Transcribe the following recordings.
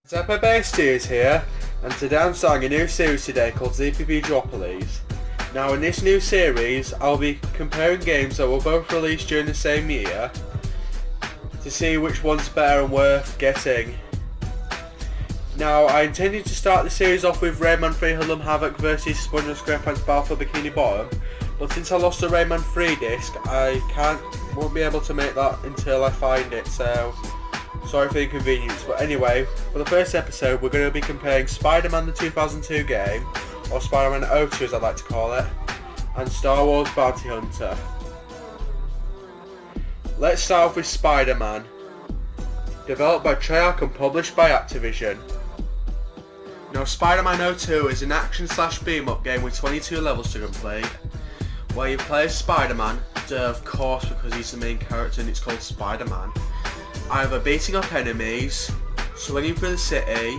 ZPB Studios here, and today I'm starting a new series today called ZPB Duopolies. Now in this new series I'll be comparing games that were both released during the same year to see which one's better and worth getting. Now I intended to start the series off with Rayman 3 Hoodlum Havoc vs SpongeBob SquarePants Battle for Bikini Bottom, but since I lost the Rayman 3 disc I won't be able to make that until I find it, so sorry for the inconvenience. But anyway, for the first episode we're going to be comparing Spider-Man the 2002 game, or Spider-Man 02 as I like to call it, and Star Wars Bounty Hunter. Let's start off with Spider-Man. Developed by Treyarch and published by Activision. Now Spider-Man 02 is an action/beam-up game with 22 levels to complete, where you play as Spider-Man, of course because he's the main character and it's called Spider-Man, either beating up enemies, swinging through the city,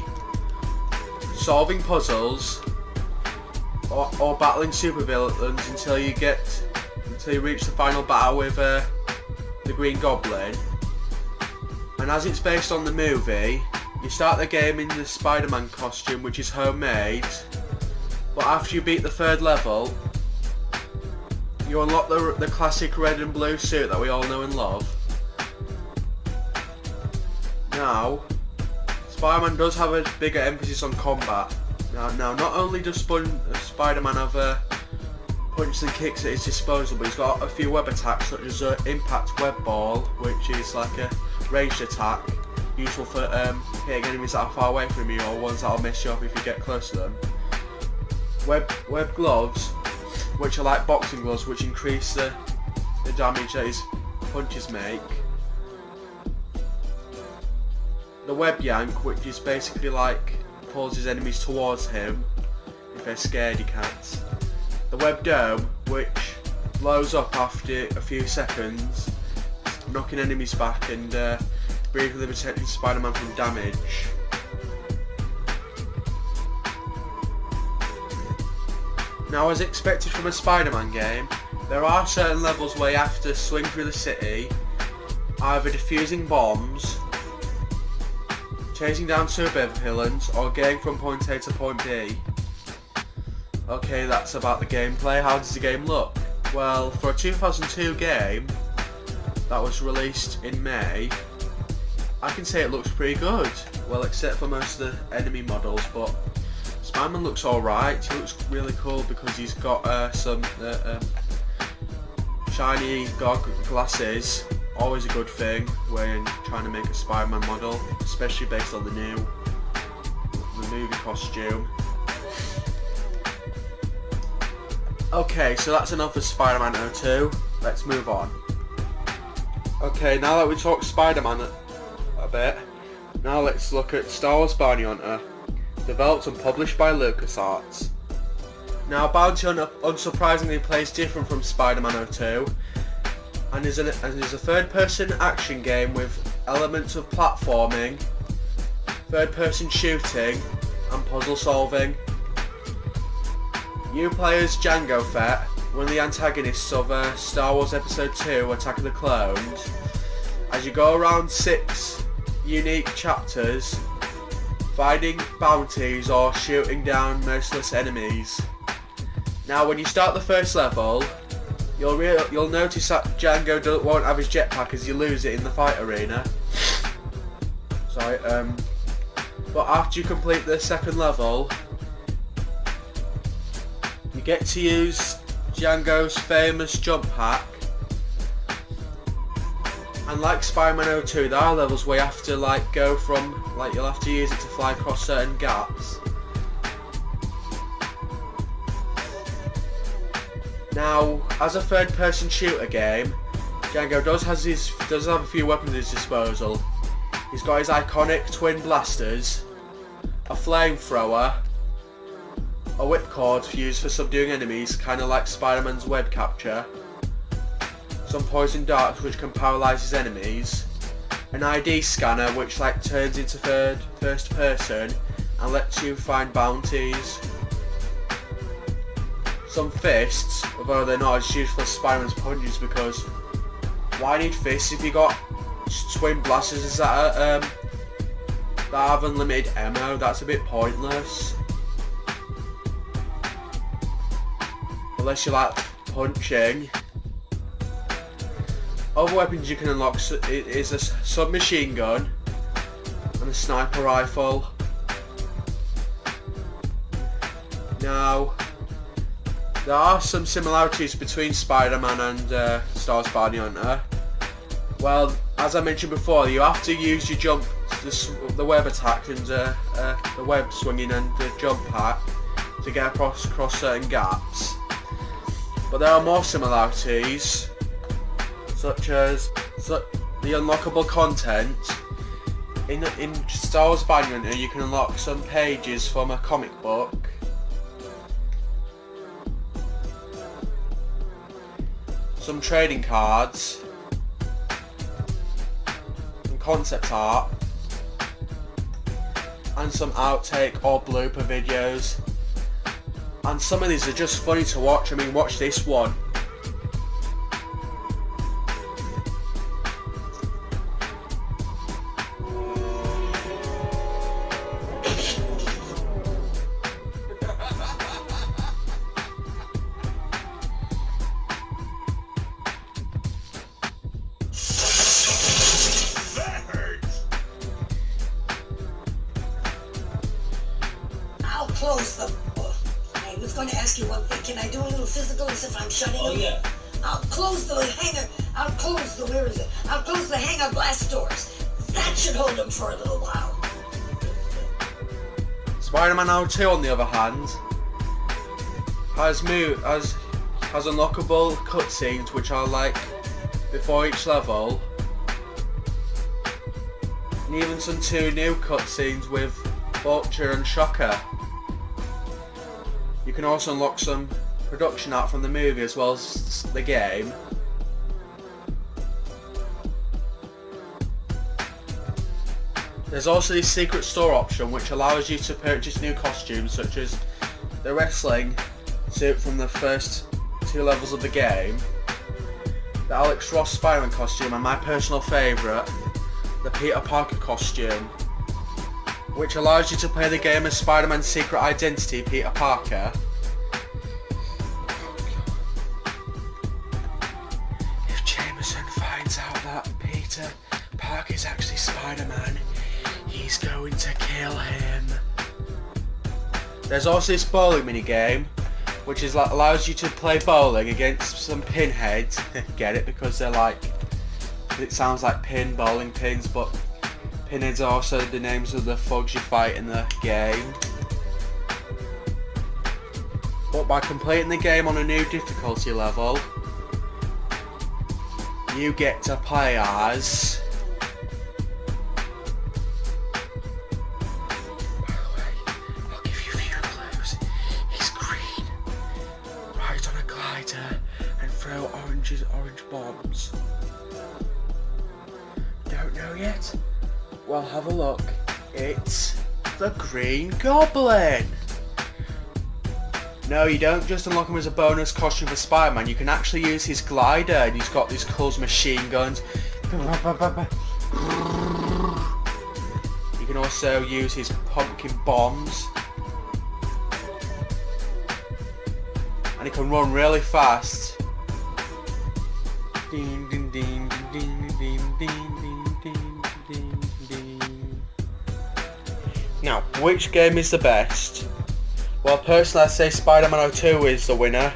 solving puzzles, or battling supervillains until you reach the final battle with the Green Goblin. And as it's based on the movie, you start the game in the Spider-Man costume, which is homemade, but after you beat the third level, you unlock the classic red and blue suit that we all know and love. Now, Spider-Man does have a bigger emphasis on combat. Now not only does Spider-Man have punches and kicks at his disposal, but he's got a few web attacks such as Impact Web Ball, which is like a ranged attack, useful for hitting enemies that are far away from you or ones that will mess you up if you get close to them. Web Gloves, which are like boxing gloves, which increase the damage that his punches make. The Web Yank, which is basically like pulls his enemies towards him if they're scaredy cats. The Web Dome, which blows up after a few seconds, knocking enemies back and briefly protecting Spider-Man from damage. Now, as expected from a Spider-Man game, there are certain levels where you have to swing through the city, either defusing bombs, chasing down supervillains, or getting from point A to point B. Okay, that's about the gameplay. How does the game look? Well, for a 2002 game that was released in May, I can say it looks pretty good. Well, except for most of the enemy models, but Spider-Man looks alright. He looks really cool because he's got some shiny glasses. Always a good thing when trying to make a Spider-Man model, especially based on the movie costume. Okay, so that's enough for Spider-Man 02. Let's move on. Okay, now that we talked Spider-Man a bit, now let's look at Star Wars Bounty Hunter, developed and published by LucasArts. Now Bounty Hunter unsurprisingly plays different from Spider-Man 02, and is a third-person action game with elements of platforming, third-person shooting, and puzzle solving. You play as Jango Fett, one of the antagonists of Star Wars Episode 2, Attack of the Clones, as you go around 6 unique chapters, finding bounties or shooting down merciless enemies. Now when you start the first level, you'll notice that Jango won't have his jetpack as you lose it in the fight arena. Sorry, but after you complete the second level, you get to use Jango's famous jump hack. And like Spider-Man 02, there are levels where you have to you'll have to use it to fly across certain gaps. Now, as a third-person shooter game, Jango does have a few weapons at his disposal. He's got his iconic twin blasters, a flamethrower, a whipcord used for subduing enemies, kind of like Spider-Man's web capture, some poison darts which can paralyze his enemies, an ID scanner which turns into first person and lets you find bounties, some fists, although they're not as useful as Spider-Man's punches because why need fists if you got twin blasters? Is that that have unlimited ammo. That's a bit pointless. Unless you like punching. Other weapons you can unlock is a submachine gun and a sniper rifle. Now, there are some similarities between Spider-Man and Star Wars Bounty Hunter. Well, as I mentioned before, you have to use your jump, the web attack and the web swinging and the jump hack to get across certain gaps. But there are more similarities, such as the unlockable content. In Star Wars Bounty Hunter, you can unlock some pages from a comic book. Some trading cards, some concept art, and some outtake or blooper videos. And some of these are just funny to watch. I mean, watch this one. I'll close them. I was going to ask you one thing. Can I do a little physical as if I'm shutting them? Yeah. I'll close the hangar. I'll close the, where is it? I'll close the hangar blast doors. That should hold them for a little while. Spider-Man R2, on the other hand, has unlockable cutscenes which are like before each level, and even some 2 new cutscenes with Vulture and Shocker. You can also unlock some production art from the movie as well as the game. There's also this secret store option which allows you to purchase new costumes, such as the wrestling suit from the first 2 levels of the game, the Alex Ross Spider-Man costume, and my personal favourite, the Peter Parker costume, which allows you to play the game as Spider-Man's secret identity, Peter Parker. If Jameson finds out that Peter Parker is actually Spider-Man, he's going to kill him. There's also this bowling minigame, which is like allows you to play bowling against some pinheads. Get it? Because they're like, it sounds like bowling pins, but pinheads are also the names of the thugs you fight in the game. But by completing the game on a new difficulty level, you get to play as... By the way, I'll give you a few clues. He's green, rides on a glider, and throw orange bombs. Don't know yet? Well, have a look. It's the Green Goblin. No, you don't just unlock him as a bonus costume for Spider-Man. You can actually use his glider, and he's got these cool machine guns. You can also use his pumpkin bombs. And he can run really fast. Ding, ding, ding, ding, ding, ding, ding, ding, ding. Now, which game is the best? Well, personally, I'd say Spider-Man 2 is the winner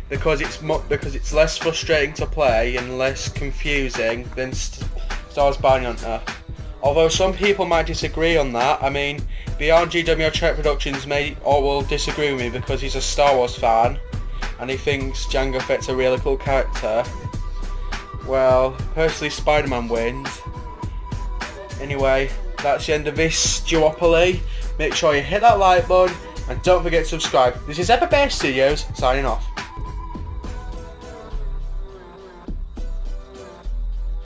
because it's less frustrating to play and less confusing than Star Wars Bounty Hunter. Although some people might disagree on that. I mean, Beyond GW Trek Productions will disagree with me because he's a Star Wars fan and he thinks Jango Fett's a really cool character. Well, personally, Spider-Man wins. Anyway, that's the end of this Duopoly. Make sure you hit that like button and don't forget to subscribe. This is ZPB Studios signing off.